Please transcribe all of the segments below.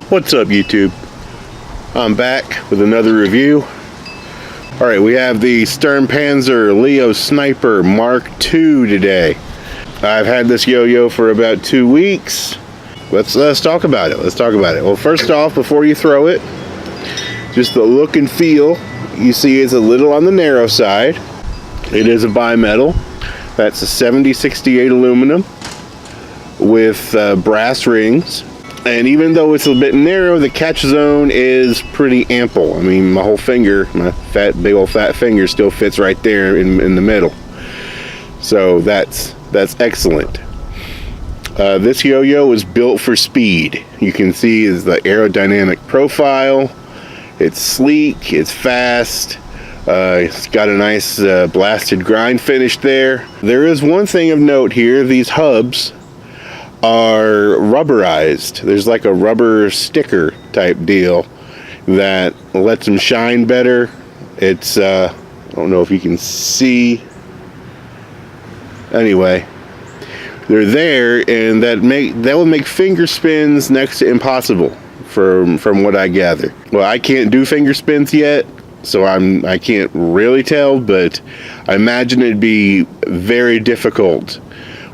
What's up, YouTube? I'm back with another review. Alright, we have the Sturm Panzer Leo Sniper Mark II today. I've had this yo-yo for about 2 weeks. Let's talk about it. Well, first off, before you throw it, just the look and feel. You see it's a little on the narrow side. It is a bimetal. That's a 7068 aluminum with brass rings. And even though it's a bit narrow, the catch zone is pretty ample. I mean, my whole finger, my big old fat finger still fits right there in the middle. So that's excellent. This yo-yo is built for speed. You can see is the aerodynamic profile. It's sleek, it's fast. It's got a nice blasted grind finish there. There is one thing of note here. These hubs are rubberized. There's like a rubber sticker type deal that lets them shine better. It's I don't know if you can see. Anyway, they're there, and that will make finger spins next to impossible from what I gather. Well, I can't do finger spins yet, so I can't really tell, but I imagine it'd be very difficult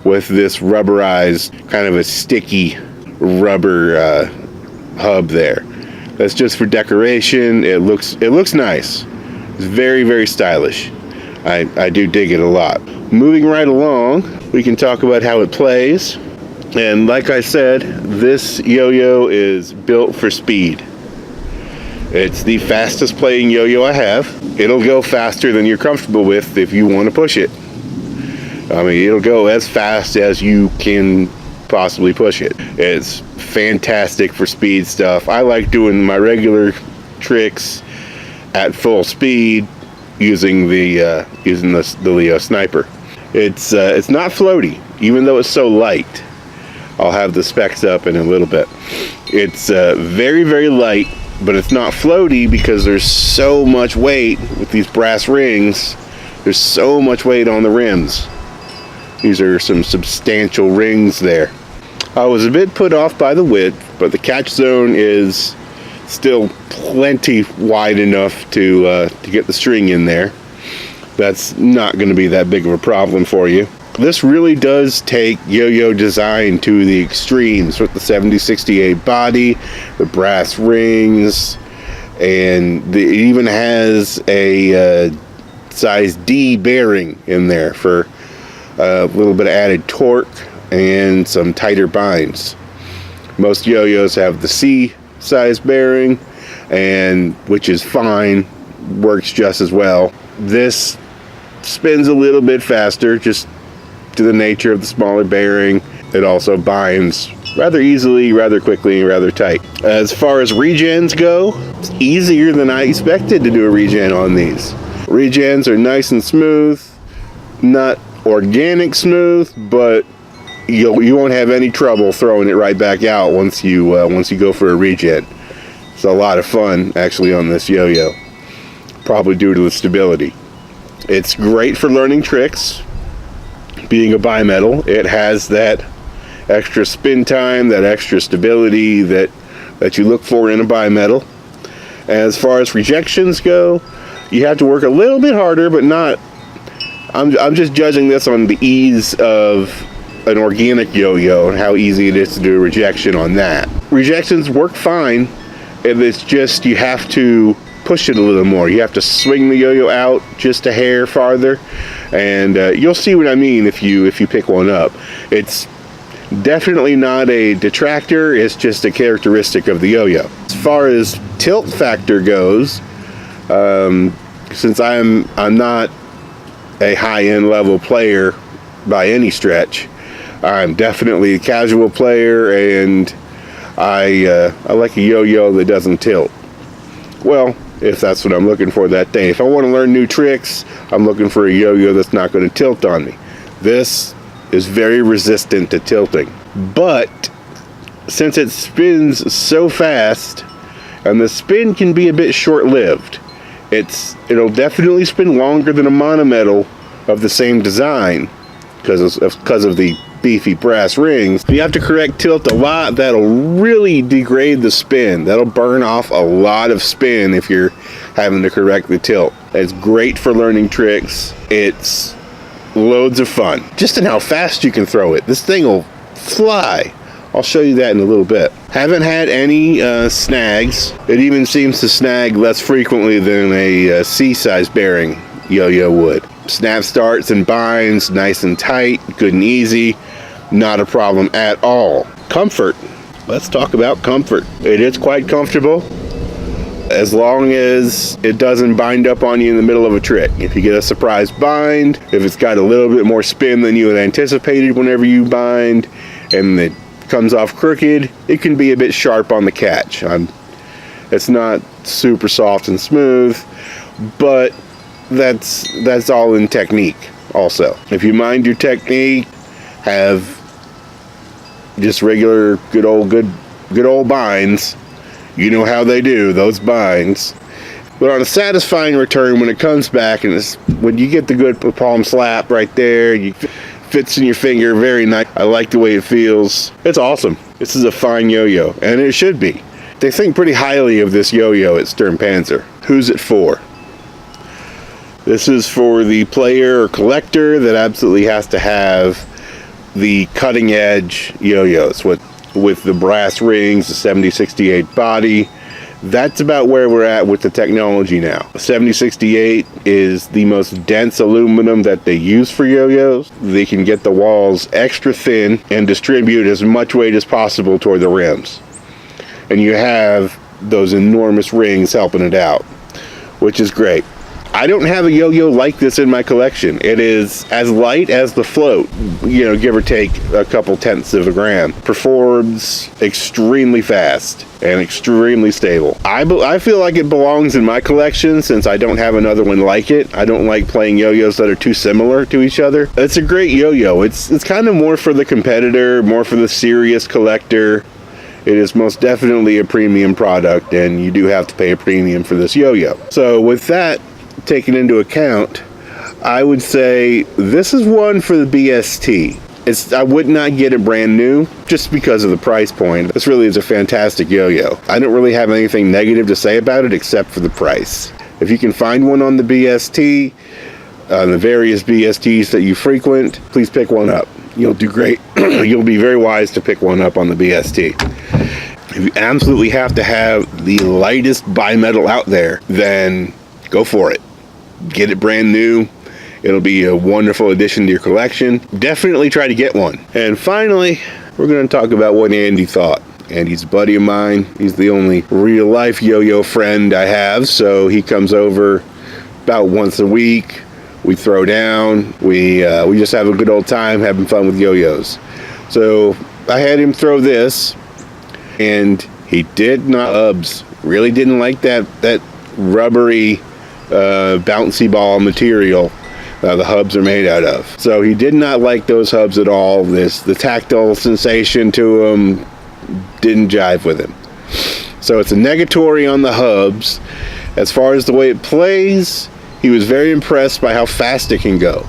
with this rubberized, kind of a sticky rubber hub there. That's just for decoration. It looks nice. It's very, very stylish. I do dig it a lot. Moving right along, we can talk about how it plays. And like I said, this yo-yo is built for speed. It's the fastest playing yo-yo I have. It'll go faster than you're comfortable with if you want to push it. I mean, it'll go as fast as you can possibly push it. It's fantastic for speed stuff. I like doing my regular tricks at full speed using the Leo Sniper. It's not floaty, even though it's so light. I'll have the specs up in a little bit. It's very, very light, but it's not floaty because there's so much weight with these brass rings. There's so much weight on the rims. These are some substantial rings there. I was a bit put off by the width, but the catch zone is still plenty wide enough to get the string in there. That's not going to be that big of a problem for you. This really does take yo-yo design to the extremes with the 7068 body, the brass rings, and it even has a size D bearing in there for a little bit of added torque and some tighter binds. Most yo-yos have the C size bearing, and which is fine, works just as well. This spins a little bit faster just to the nature of the smaller bearing. It also binds rather easily, rather quickly, and rather tight. As far as regens go, it's easier than I expected to do a regen on these. Regens are nice and smooth, not organic smooth, but you won't have any trouble throwing it right back out once you go for a regen. It's a lot of fun actually on this yo-yo, probably due to the stability. It's great for learning tricks. Being a bimetal, it has that extra spin time, that extra stability that you look for in a bimetal. As far as rejections go, you have to work a little bit harder, but not. I'm just judging this on the ease of an organic yo-yo and how easy it is to do a rejection on that. Rejections work fine, and it's just you have to push it a little more. You have to swing the yo-yo out just a hair farther, and you'll see what I mean if you pick one up. It's definitely not a detractor, it's just a characteristic of the yo-yo. As far as tilt factor goes, since I'm not a high-end level player by any stretch, I'm definitely a casual player, and I like a yo-yo that doesn't tilt. Well, if that's what I'm looking for that day. If I want to learn new tricks, I'm looking for a yo-yo that's not going to tilt on me. This is very resistant to tilting. But since it spins so fast, and the spin can be a bit short-lived, it'll definitely spin longer than a monometal of the same design because of the beefy brass rings. If you have to correct tilt a lot, that'll really degrade the spin. That'll burn off a lot of spin if you're having to correct the tilt. It's great for learning tricks. It's loads of fun. Just in how fast you can throw it. This thing will fly. I'll show you that in a little bit. Haven't had any snags. It even seems to snag less frequently than a C-size bearing yo-yo would. Snap starts and binds nice and tight, good and easy. Not a problem at all. Comfort. Let's talk about comfort. It is quite comfortable as long as it doesn't bind up on you in the middle of a trick. If you get a surprise bind, if it's got a little bit more spin than you had anticipated whenever you bind, and it comes off crooked, it can be a bit sharp on the catch. It's not super soft and smooth, but that's all in technique also. If you mind your technique, have just regular good old binds. You know how they do, those binds. But on a satisfying return, when it comes back, and when you get the good palm slap right there, it fits in your finger very nice. I like the way it feels. It's awesome. This is a fine yo-yo, and it should be. They think pretty highly of this yo-yo at Sturm Panzer. Who's it for? This is for the player or collector that absolutely has to have the cutting edge yo-yos with the brass rings, the 7068 body. That's about where we're at with the technology now. 7068 is the most dense aluminum that they use for yo-yos. They can get the walls extra thin and distribute as much weight as possible toward the rims. And you have those enormous rings helping it out, which is great. I don't have a yo-yo like this in my collection. It is as light as the float, give or take a couple tenths of a gram. Performs extremely fast and extremely stable. I feel like it belongs in my collection since I don't have another one like it. I don't like playing yo-yos that are too similar to each other. It's a great yo-yo. It's kind of more for the competitor, more for the serious collector. It is most definitely a premium product, and you do have to pay a premium for this yo-yo. So with that taken into account, I would say this is one for the BST. I would not get it brand new just because of the price point. This really is a fantastic yo-yo. I don't really have anything negative to say about it except for the price. If you can find one on the BST, the various BSTs that you frequent, please pick one up. You'll do great. You'll be very wise to pick one up on the BST. If you absolutely have to have the lightest bimetal out there, then go for it. Get it brand new. It'll be a wonderful addition to your collection. Definitely try to get one. And finally, we're going to talk about what Andy thought. Andy's a buddy of mine. He's the only real life yo-yo friend I have, so he comes over about once a week. We throw down. We just have a good old time having fun with yo-yos. So I had him throw this, and he did not really didn't like that rubbery bouncy ball material the hubs are made out of. So he did not like those hubs at all. The tactile sensation to them didn't jive with him. So it's a negatory on the hubs. As far as the way it plays, he was very impressed by how fast it can go.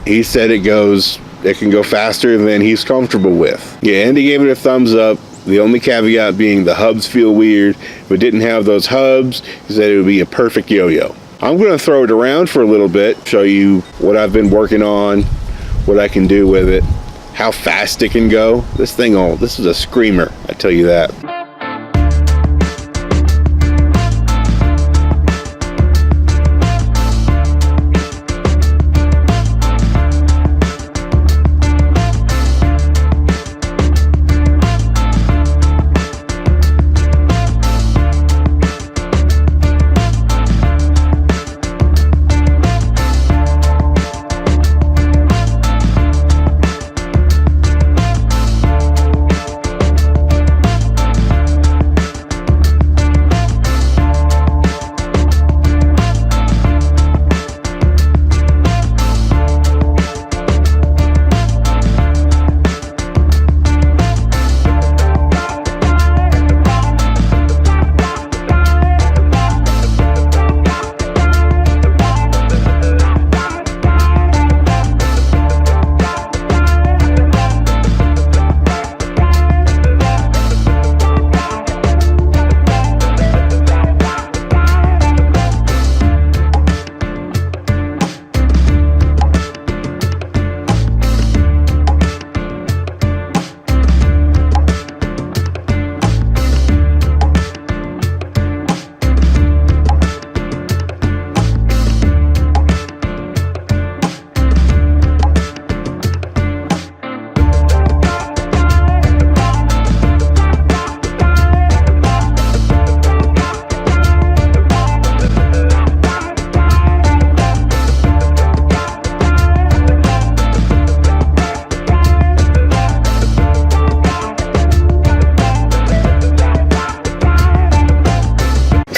He said it can go faster than he's comfortable with. Yeah, and he gave it a thumbs up. The only caveat being the hubs feel weird. If it didn't have those hubs, he said it would be a perfect yo-yo. I'm going to throw it around for a little bit, show you what I've been working on, what I can do with it, how fast it can go. This is a screamer, I tell you that.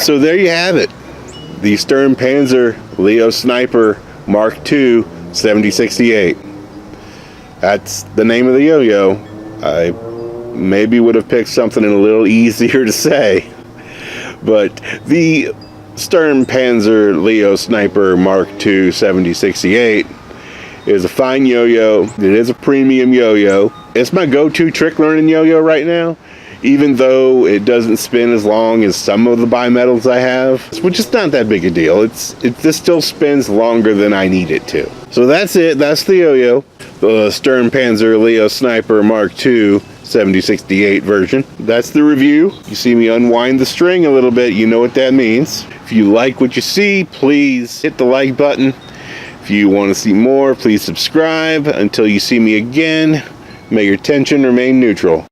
So there you have it. The Sturm Panzer Leo Sniper Mark II 7068. That's the name of the yo-yo. I maybe would have picked something a little easier to say. But the Sturm Panzer Leo Sniper Mark II 7068 is a fine yo-yo. It is a premium yo-yo. It's my go-to trick learning yo-yo right now, even though it doesn't spin as long as some of the bimetals I have, which is not that big a deal. This still spins longer than I need it to. So that's it. That's the yo-yo. The Sturm Panzer Leo Sniper Mark II 7068 version. That's the review. You see me unwind the string a little bit, you know what that means. If you like what you see, please hit the like button. If you want to see more, please subscribe. Until you see me again, may your tension remain neutral.